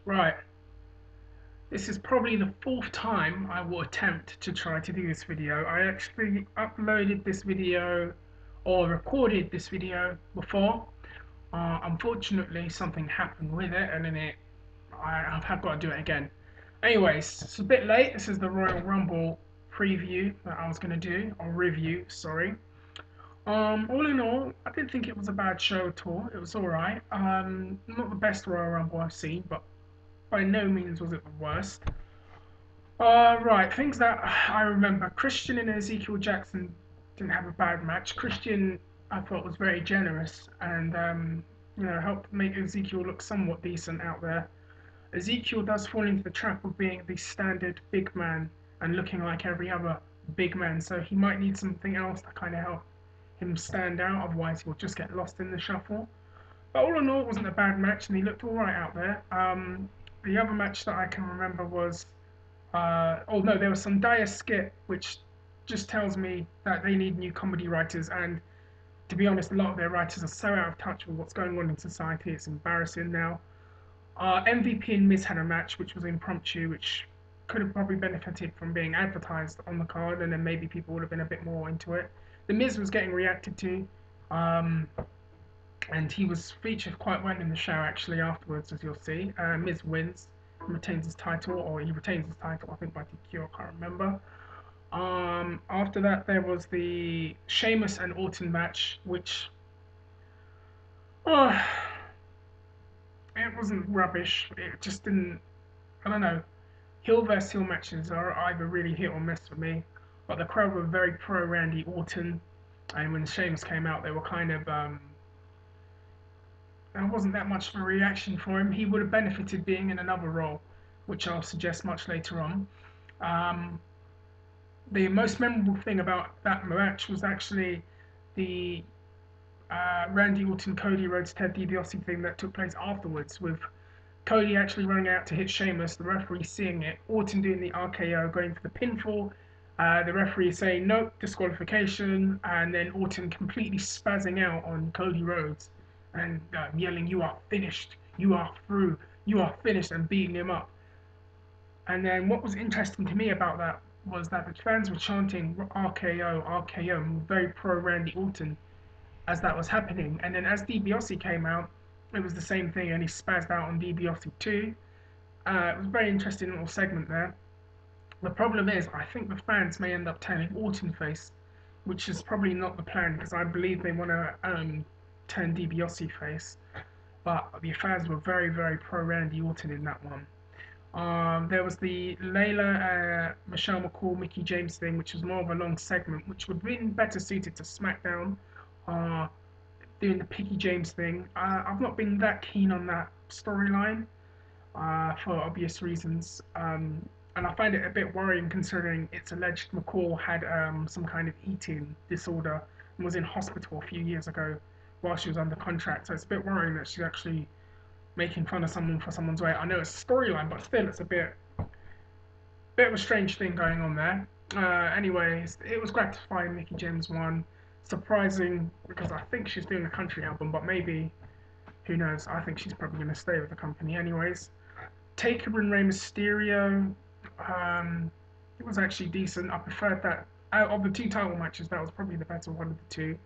Right, this is probably the fourth time I will attempt to try to do this video. I actually uploaded this video or recorded this video before. Unfortunately, something happened with it, and then I've got to do it again. Anyways, it's a bit late. This is the Royal Rumble preview that I was going to do, or review, sorry. All in all, I didn't think it was a bad show at all. It was alright. Not the best Royal Rumble I've seen, but by no means was it the worst. Right, things that I remember. Christian and Ezekiel Jackson didn't have a bad match. Christian, I thought, was very generous and, helped make Ezekiel look somewhat decent out there. Ezekiel does fall into the trap of being the standard big man and looking like every other big man, so he might need something else to kind of help him stand out, otherwise he'll just get lost in the shuffle. But all in all, it wasn't a bad match, and he looked alright out there. The other match that I can remember was, oh no, there was some dire skit, which just tells me that they need new comedy writers, and to be honest, a lot of their writers are so out of touch with what's going on in society, it's embarrassing now. MVP and Miz had a match which was impromptu, which could have probably benefited from being advertised on the card, and then maybe people would have been a bit more into it. The Miz was getting reacted to, um, and he was featured quite well in the show actually afterwards, as you'll see. Miz wins, retains his title, or he retains his title, I think by DQ, I can't remember. After that, there was the Sheamus and Orton match, which, oh, it wasn't rubbish. It just didn't. I don't know. Heel versus heel matches are either really hit or miss for me. But the crowd were very pro Randy Orton, and when Sheamus came out, they were kind of there wasn't that much of a reaction for him. He would have benefited being in another role, which I'll suggest much later on. Um, the most memorable thing about that match was actually the Randy Orton, Cody Rhodes, Ted DiBiase thing that took place afterwards, with Cody actually running out to hit Sheamus, the referee seeing it, Orton doing the RKO, going for the pinfall, the referee saying nope, disqualification, and then Orton completely spazzing out on Cody Rhodes and yelling, "You are finished, you are through, you are finished," and beating him up. And then what was interesting to me about that was that the fans were chanting RKO, RKO, very pro Randy Orton as that was happening. And then as DiBiase came out, it was the same thing, and he spazzed out on DiBiase too. It was a very interesting little segment there. The problem is, I think the fans may end up turning Orton face, which is probably not the plan because I believe they want to turn DiBiase face. But the fans were very, very pro Randy Orton in that one. There was the Layla, Michelle McCall, Mickey James thing, which was more of a long segment, which would have been better suited to SmackDown. Doing the Mickey James thing. I've not been that keen on that storyline for obvious reasons. And I find it a bit worrying considering it's alleged McCall had some kind of eating disorder and was in hospital a few years ago while she was under contract. So it's a bit worrying that she's actually making fun of someone for someone's weight. I know it's a storyline, but still, it's a bit of a strange thing going on there. Anyways, it was gratifying. Mickey James won. Surprising because I think she's doing a country album, but maybe, who knows? I think she's probably going to stay with the company anyways. Taker and Rey Mysterio, it was actually decent. I preferred that. Out of the two title matches, that was probably the better one of the two.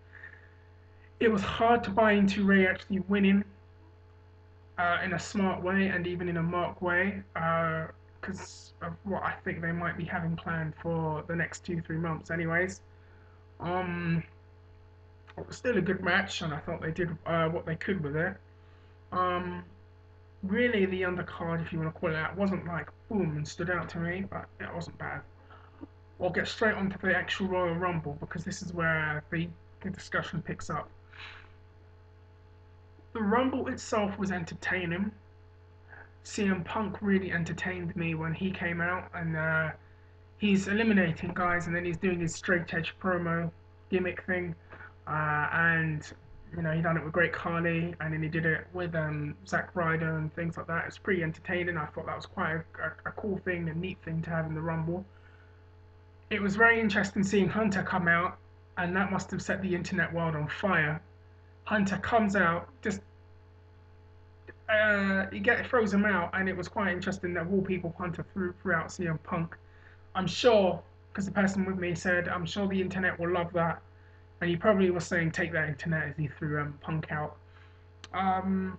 It was hard to buy into Rey actually winning in a smart way and even in a marked way because of what I think they might be having planned for the next 2-3 months anyways. It was still a good match and I thought they did what they could with it. Really the undercard, if you want to call it that, wasn't like boom and stood out to me, but it wasn't bad. We'll get straight onto the actual Royal Rumble because this is where the discussion picks up. The Rumble itself was entertaining. CM Punk really entertained me when he came out, and he's eliminating guys, and then he's doing his straight edge promo gimmick thing, and he done it with Great Khali, and then he did it with Zack Ryder and things like that. It's pretty entertaining. I thought that was quite a cool thing, a neat thing to have in the Rumble. It was very interesting seeing Hunter come out, and that must have set the internet world on fire. Hunter comes out, just It throws him out, and it was quite interesting that wallpaper Hunter threw out CM Punk. I'm sure, because the person with me said, I'm sure the internet will love that, and he probably was saying take that internet as he threw Punk out. Um,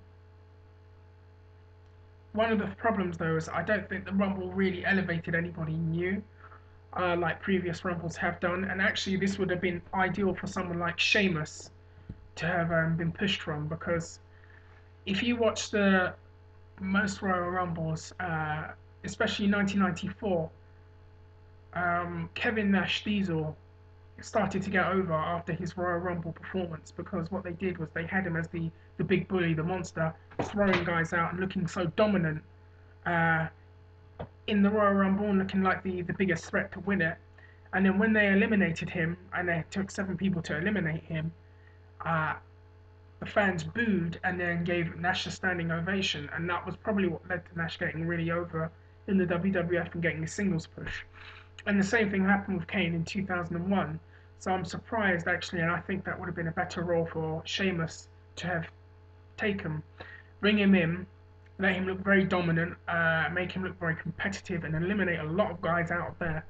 One of the problems though is I don't think the Rumble really elevated anybody new, like previous Rumbles have done, and actually this would have been ideal for someone like Sheamus to have been pushed from, because if you watch the most Royal Rumbles, especially 1994, Kevin Nash Diesel started to get over after his Royal Rumble performance, because what they did was they had him as the big bully, the monster, throwing guys out and looking so dominant uh, in the Royal Rumble and looking like the biggest threat to win it. And then when they eliminated him, and they took 7 people to eliminate him, uh, the fans booed and then gave Nash a standing ovation, and that was probably what led to Nash getting really over in the WWF and getting a singles push. And the same thing happened with Kane in 2001. So I'm surprised actually, and I think that would have been a better role for Sheamus to have taken. Bring him in, let him look very dominant, make him look very competitive, and eliminate a lot of guys out of there.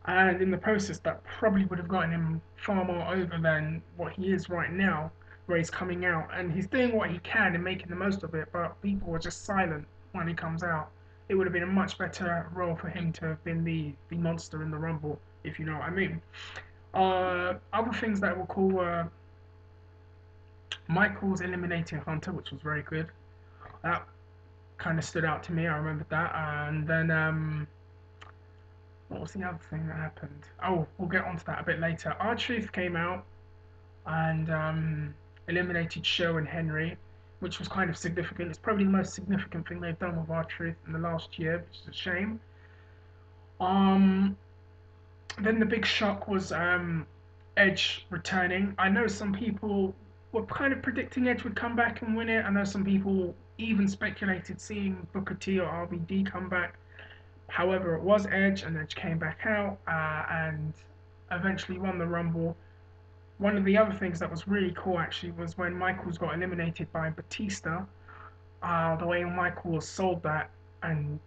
And in the process, that probably would have gotten him far more over than what he is right now, where he's coming out and he's doing what he can and making the most of it, but people are just silent when he comes out. It would have been a much better role for him to have been the monster in the Rumble, if you know what I mean. Other things that were cool were Michaels eliminating Hunter, which was very good. That kind of stood out to me. I remembered that. And then what was the other thing that happened? Oh, we'll get onto that a bit later. R-Truth came out and eliminated Show and Henry, which was kind of significant. It's probably the most significant thing they've done with R-Truth in the last year, which is a shame. Um, then the big shock was Edge returning. I know some people were kind of predicting Edge would come back and win it. I know some people even speculated seeing Booker T or RVD come back. However, it was Edge, and Edge came back out and eventually won the Rumble. One of the other things that was really cool actually was when Michaels got eliminated by Batista. The way Michaels sold that and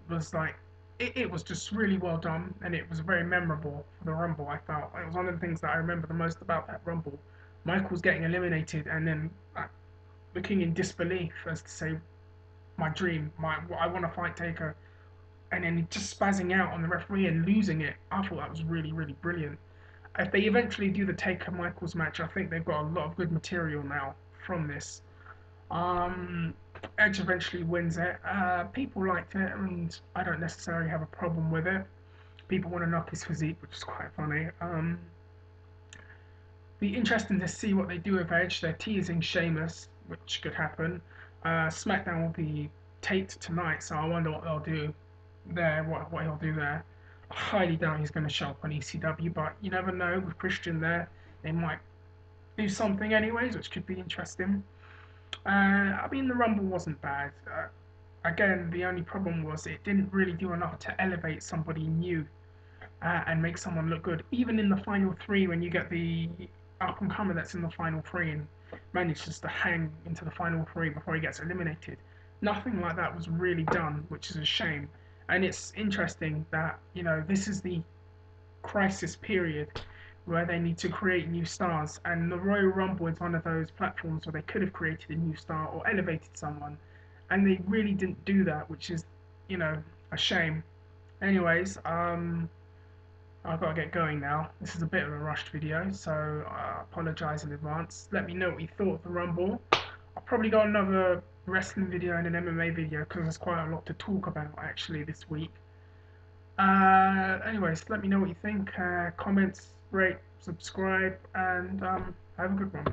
was like, it was just really well done, and it was very memorable for the Rumble. I felt it was one of the things that I remember the most about that Rumble. Michaels getting eliminated and then looking in disbelief as to say, my dream, I want to fight Taker, and then just spazzing out on the referee and losing it. I thought that was really, really brilliant. If they eventually do the Taker Michaels match, I think they've got a lot of good material now from this. Um, Edge eventually wins it. People liked it, and I don't necessarily have a problem with it. People want to knock his physique, which is quite funny. Be interesting to see what they do with Edge. They're teasing Sheamus, which could happen. SmackDown will be taped tonight, so I wonder what they'll do there, what he'll do there. I highly doubt he's going to show up on ECW, but you never know. With Christian there, they might do something anyways, which could be interesting. I mean, the Rumble wasn't bad. Again, the only problem was it didn't really do enough to elevate somebody new and make someone look good. Even in the final three, when you get the up and comer that's in the final three and manages to hang into the final three before he gets eliminated, nothing like that was really done, which is a shame. And it's interesting that, this is the crisis period where they need to create new stars, and the Royal Rumble is one of those platforms where they could have created a new star or elevated someone, and they really didn't do that, which is, a shame. Anyways, I've got to get going now. This is a bit of a rushed video, so I apologise in advance. Let me know what you thought of the Rumble. I've probably got another wrestling video and an MMA video because there's quite a lot to talk about actually this week. Anyways, let me know what you think. Comments, rate, subscribe, and have a good one.